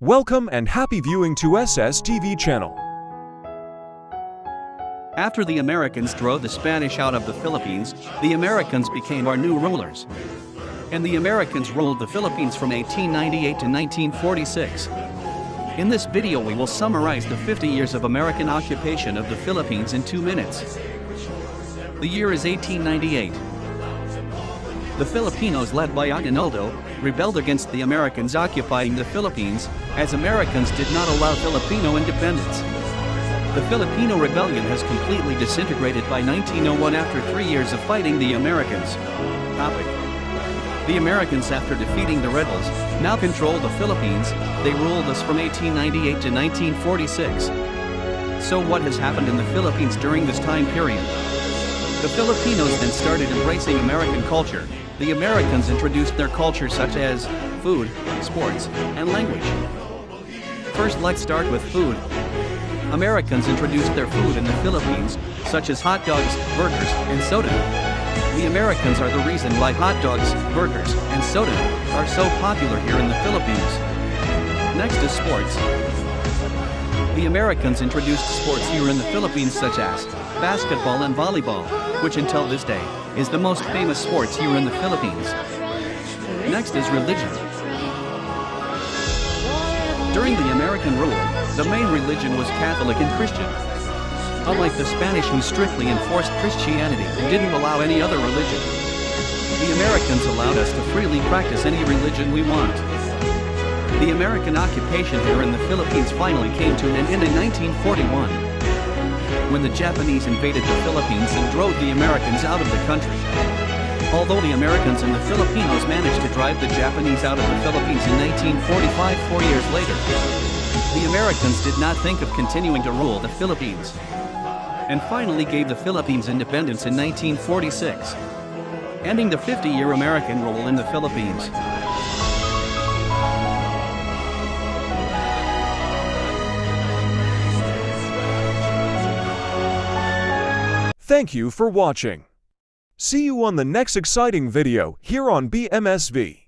Welcome and happy viewing to SSTV channel. After the Americans drove the Spanish out of the Philippines, the Americans became our new rulers. And the Americans ruled the Philippines from 1898 to 1946. In this video we will summarize the 50 years of American occupation of the Philippines in 2 minutes. The year is 1898. The Filipinos, led by Aguinaldo, rebelled against the Americans occupying the Philippines, as Americans did not allow Filipino independence. The Filipino rebellion has completely disintegrated by 1901 after 3 years of fighting the Americans. The Americans, after defeating the rebels, now control the Philippines. They ruled us from 1898 to 1946. So what has happened in the Philippines during this time period? The Filipinos then started embracing American culture. The Americans introduced their culture such as food, sports, and language. First, let's start with food. Americans introduced their food in the Philippines, such as hot dogs, burgers, and soda. The Americans are the reason why hot dogs, burgers, and soda are so popular here in the Philippines. Next is sports. The Americans introduced sports here in the Philippines such as basketball and volleyball, which until this day is the most famous sports here in the Philippines. Next is religion. During the American rule, the main religion was Catholic and Christian. Unlike the Spanish, who strictly enforced Christianity and didn't allow any other religion, the Americans allowed us to freely practice any religion we want. The American occupation here in the Philippines finally came to an end in 1941, when the Japanese invaded the Philippines and drove the Americans out of the country. Although the Americans and the Filipinos managed to drive the Japanese out of the Philippines in 1945, 4 years later, the Americans did not think of continuing to rule the Philippines, and finally gave the Philippines independence in 1946, ending the 50-year American rule in the Philippines. Thank you for watching. See you on the next exciting video here on BMSV.